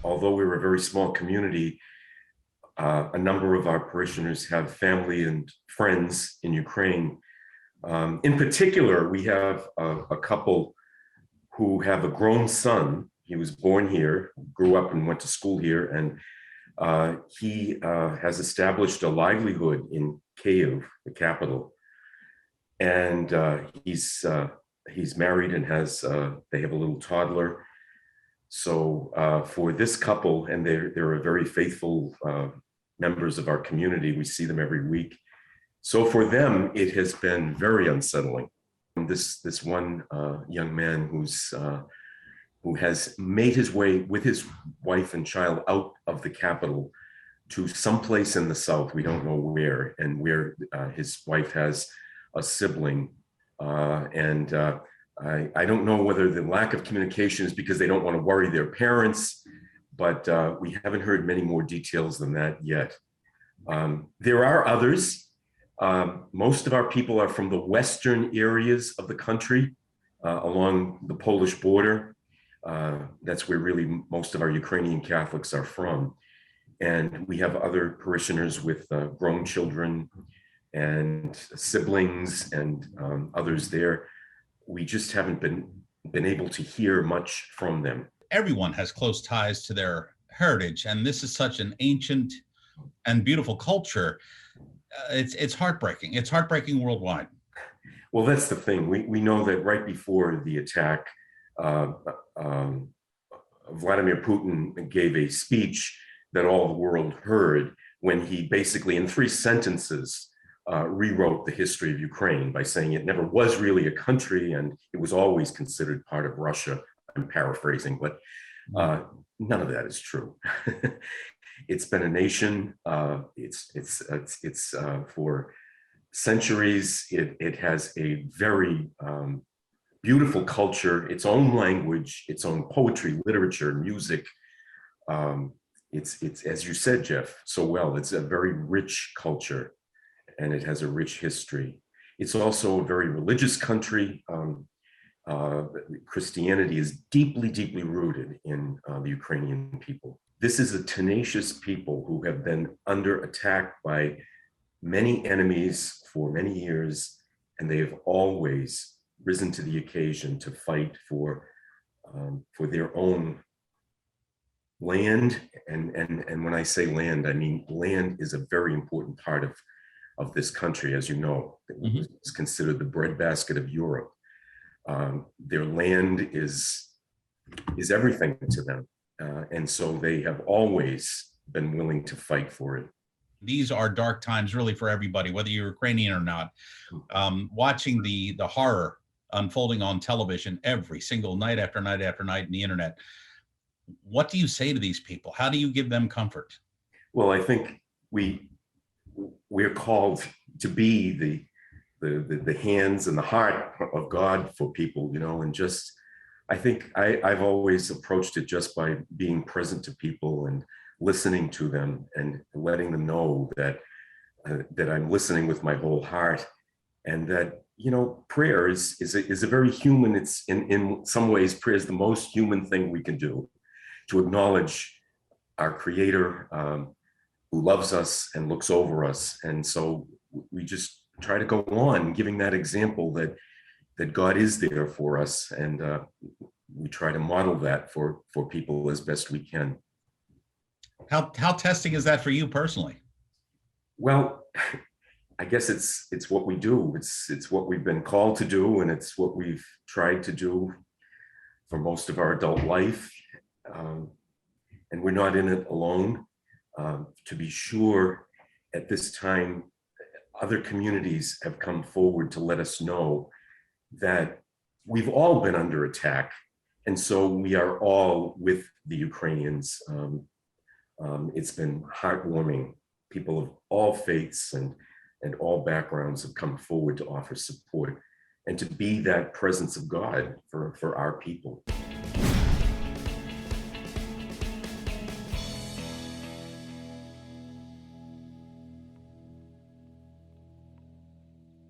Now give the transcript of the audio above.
although we're a very small community, a number of our parishioners have family and friends in Ukraine. In particular, we have a couple who have a grown son. He was born here, grew up and went to school here, and he has established a livelihood in Kyiv, the capital. And he's married and they have a little toddler. So for this couple, and they're a very faithful members of our community, we see them every week. So for them, it has been very unsettling. This one young man who has made his way with his wife and child out of the capital to someplace in the south, we don't know where, and where his wife has a sibling. I don't know whether the lack of communication is because they don't want to worry their parents, but we haven't heard many more details than that yet. There are others. Most of our people are from the western areas of the country, along the Polish border. That's where really most of our Ukrainian Catholics are from. And we have other parishioners with grown children and siblings and others there. We just haven't been able to hear much from them. Everyone has close ties to their heritage, and this is such an ancient and beautiful culture. It's heartbreaking. It's heartbreaking worldwide. Well, that's the thing. We know that right before the attack, Vladimir Putin gave a speech that all the world heard when he basically, in 3 sentences, rewrote the history of Ukraine by saying it never was really a country and it was always considered part of Russia. I'm paraphrasing, but none of that is true. It's been a nation. It's for centuries. It has a very beautiful culture, its own language, its own poetry, literature, music. It's as you said, Jeff, so well. It's a very rich culture, and it has a rich history. It's also a very religious country. Christianity is deeply, deeply rooted in the Ukrainian people. This is a tenacious people who have been under attack by many enemies for many years, and they have always risen to the occasion to fight for their own land. And when I say land, I mean land is a very important part of this country, as you know. It's considered the breadbasket of Europe. Their land is everything to them. And so they have always been willing to fight for it. These are dark times really for everybody, whether you're Ukrainian or not. Watching the horror unfolding on television every single night after night after night in the internet. What do you say to these people? How do you give them comfort? Well, I think we're called to be the hands and the heart of God for people, and just, I think I've always approached it just by being present to people and listening to them and letting them know that I'm listening with my whole heart, and that, prayer is a very human, it's in some ways, prayer is the most human thing we can do, to acknowledge our Creator who loves us and looks over us. And so we just try to go on giving that example that God is there for us, and we try to model that for people as best we can. How testing is that for you personally? Well, I guess it's what we do. It's what we've been called to do, and it's what we've tried to do for most of our adult life. And we're not in it alone. To be sure, at this time, other communities have come forward to let us know that we've all been under attack. And so we are all with the Ukrainians. It's been heartwarming. People of all faiths and all backgrounds have come forward to offer support and to be that presence of God for our people.